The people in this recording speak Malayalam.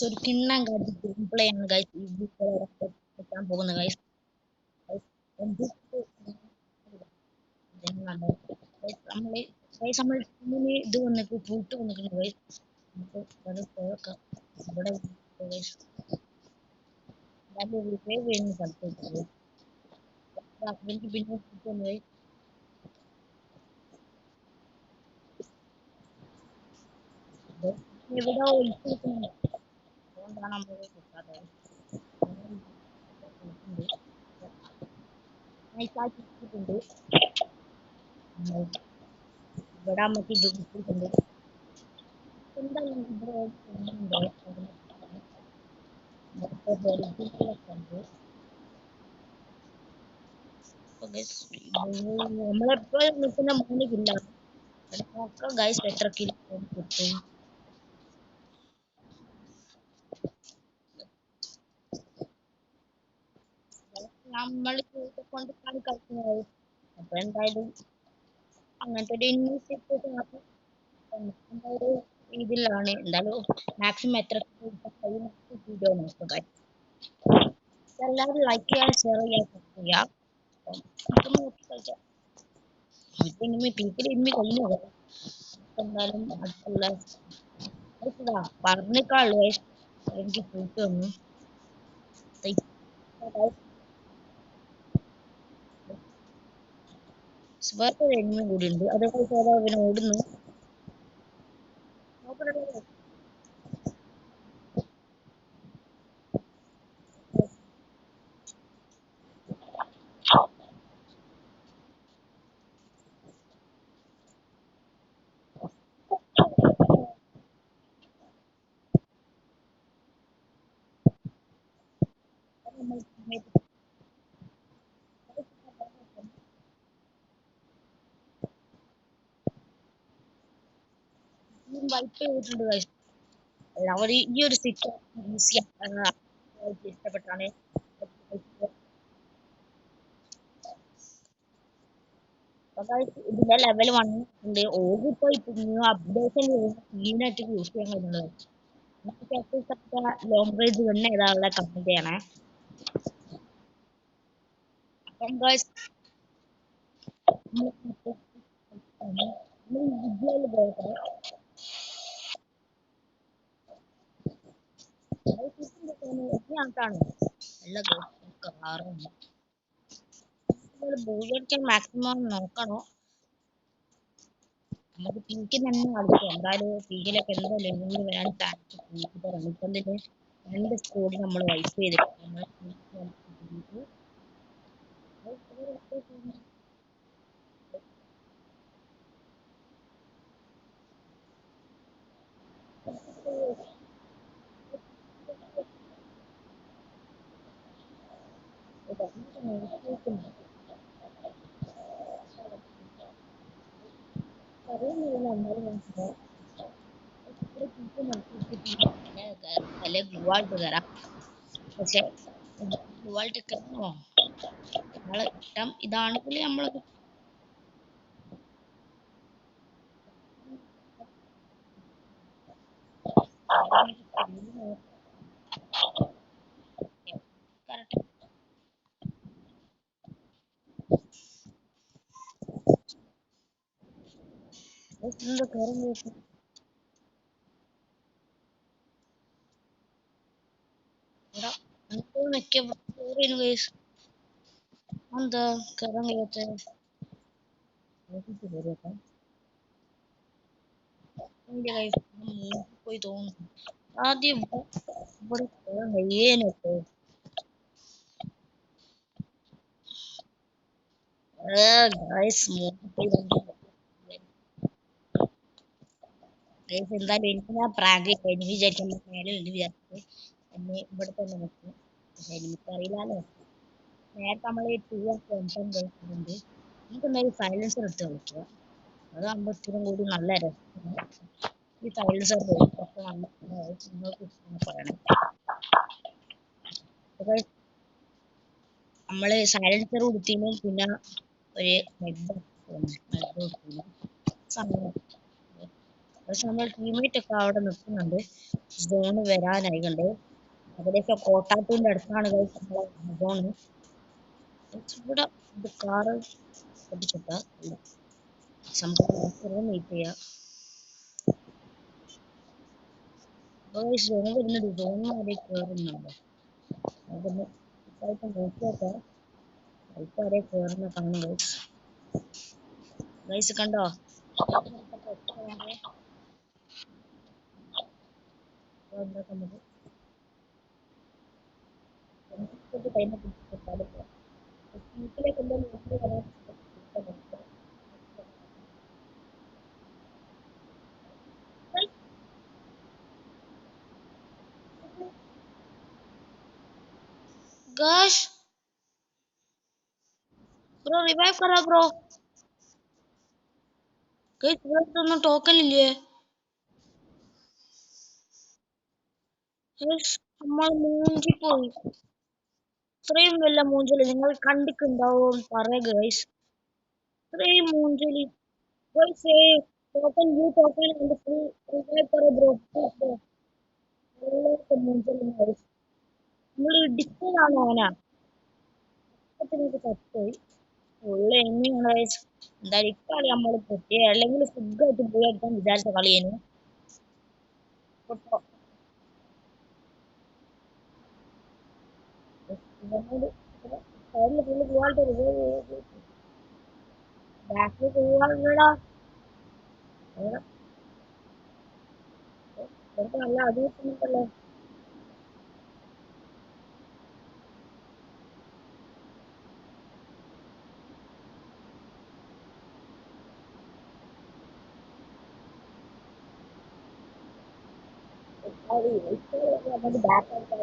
ഒരു കിണ്ണം കാട്ടി ഗെയിം പ്ലേ ആണ് ഗൈസ് എത്താൻ പോകുന്നത് ഗൈസ്. നമ്മള് ഗൈസ് നമ്മൾ ടീമിന് ഇത് വന്നിട്ട് പൂട്ട് വന്നിട്ടുണ്ട് ഗൈസ്. നമുക്ക് അത് പോയേക്കാം. ഇവിടെ ഗൈസ് വേണ്ടി കളിച്ചത് എനിക്ക് പിന്നെ പൂട്ട് വന്നു ഗൈസ്. ഇവിടെ ഒളിച്ചിരിക്കുന്നുണ്ട്, അതുകൊണ്ടാണ് നമ്മൾ കിട്ടാത്തത്. നൈസാക്കിയിട്ടുണ്ട്. ഇവിടെ നമുക്ക് ഇത് കിട്ടിയിട്ടുണ്ട്. എന്തായാലും ഇവിടെ ഉണ്ട്. നമ്മളെപ്പോ നിൽക്കുന്ന മൂന്നിക്കില്ല നോക്കാം ഗൈസ് എത്ര കിലോ കിട്ടും. നമ്മൾ കൊണ്ട് കളി കളിക്കുന്നത് അപ്പൊ എന്തായാലും അങ്ങനത്തെ ഒരു ഒരു ഇതിലാണ് എന്തായാലും മാക്സിമം എത്ര വീഡിയോ നോക്കുക. എല്ലാവരും ലൈക്ക് ചെയ്യാൻ ഷെയർ ചെയ്യാൻ ചെയ്യാം. ഇനിമി പീപ്പിൾ ഇനിമി കഴിഞ്ഞു എന്തായാലും അടുത്തുള്ള പറഞ്ഞേക്കാളു എനിക്ക് കൂട്ടി വന്നു. വേറെ എനിമിയും കൂടി ഉണ്ട്, അതേപോലെ അവന് ഓടുന്നു. വൈപ്പ് ചെയ്തിട്ടുണ്ട് guys. അവർ ഈ ഒരു സിറ്റ് ഇഷ്ടപ്പെട്ടാണ് ഇതിന്റെ ലെവൽ വന്നിട്ടുണ്ട്. ഓടിപ്പോ ന്യൂ അപ്ഡേഷൻ ക്ലീനായിട്ട് യൂസ് ചെയ്യാൻ കഴിയുന്നത്. ലോങ് റേഞ്ച് തന്നെ ഏതാനുള്ള കമന്റ് ചെയ്യണേ. അപ്പം guys നല്ല കാറും ബൂജടിക്കാൻ മാക്സിമം നോക്കണോ. നമുക്ക് പീക്ക് തന്നെ കളിക്കാം എന്തായാലും. പീക്കിലൊക്കെ എന്തായാലും എന്തെങ്കിലും വരാൻ ചാൻസ് കൂടുതലാണ്. ഇപ്പം തന്നെ രണ്ട് സ്കോഡ് നമ്മൾ വൈപ്പ് ചെയ്തിട്ടുണ്ട്. അല്ലെ ഗ്ലൂവാൾട്ട് കയറാം. പക്ഷെ ഗ്ലൂവാൾട്ട് കയറണോ നമ്മളെ ഇഷ്ടം. ഇതാണെങ്കിൽ നമ്മൾ എന്താ കയറാൻ കഴിയാത്ത പോയി തോന്നുന്നു. ആദ്യം ഇവിടെ കയറാൻ കഴിയേനൊക്കെ എന്തായാലും എനിക്ക് ഞാൻ പ്രാങ്ക് കഴിഞ്ഞ് വിചാരിക്കുമ്പോൾ മേലെ ഉണ്ട് വിചാരിച്ചത് എന്നെ ഇവിടെ തന്നെ നിൽക്കും. പക്ഷെ എനിക്കറിയില്ലാലോ. നേരത്തെ നമ്മൾ ഉണ്ട്. നമുക്ക് എന്തായാലും സൈലൻസർ എടുത്ത് കളിക്കുക. അതാകുമ്പോൾ ഇത്തിരി കൂടി നല്ല രസം. ഈ സൈലൻസർ നിങ്ങൾക്ക് പറയണേ. നമ്മള് സൈലൻസർ കൊടുത്തിനും പിന്നെ ഒരു മെഡ് കൊടുത്തിനും സമയം പക്ഷെ നമ്മൾ ടീമേറ്റ് ഒക്കെ അവിടെ നിൽക്കുന്നുണ്ട്. സോണ് വരാനായി കണ്ട്. ഏകദേശം കോട്ടാത്തൂന്റെ അടുത്താണ് guys നമ്മളെ സോണ്. ഇവിടെ ഇത് കാറ് പൊട്ടിച്ചിട്ട സംഭവം വെയിറ്റ് ചെയ്യാം. സോൺ വരുന്നുണ്ട്. സോൺ ആരെ കയറുന്നുണ്ടോ? അതൊന്ന് ഇപ്പായിട്ട് നോക്കിയോട്ടെ. ഇപ്പൊ ആരെ കയറുന്ന കാണും ഗൈസ്. ഗൈസ് കണ്ടോ? എന്താ കണ്ടത്? ടൈം പിടിച്ചിട്ട് വീട്ടിലേക്ക് എന്തായാലും गश ब्रो रिवाइव करा ब्रो कई तुरंत टोकन ഇല്ലേ നമ്മൾ മൂഞ്ചി പോയി ഇത്രയും വല്ല മൂഞ്ചല് നിങ്ങൾ കണ്ടിട്ടുണ്ടാവും പറയാ ഗൈസ് ഇത്രയും മൂഞ്ചലി guys token you token and full revive करो ബ്രോ നല്ല മൂഞ്ചല് ഗൈസ് നമ്മൾ ഇടിച്ചതാണ് അവനാ അപ്പത്തിനൊക്കെ തപ്പോയി ഉള്ള എങ്ങനെയാണ് ഗൈസ് എന്തായാലും ഇക്കാളി നമ്മൾ പൊട്ടിയ അല്ലെങ്കിൽ സുഖമായിട്ട് പോയി എടുക്കാൻ വിചാരിച്ച കളിയേനു ഇവനോട് സൈഡിൽ ഫുള്ള് പോവാണ്ട് ബാക്കിൽ പോവാനുള്ള നല്ല അടി കിട്ടുന്നുണ്ടല്ലോ നമുക്ക് ബാക്ക് ആയിട്ട്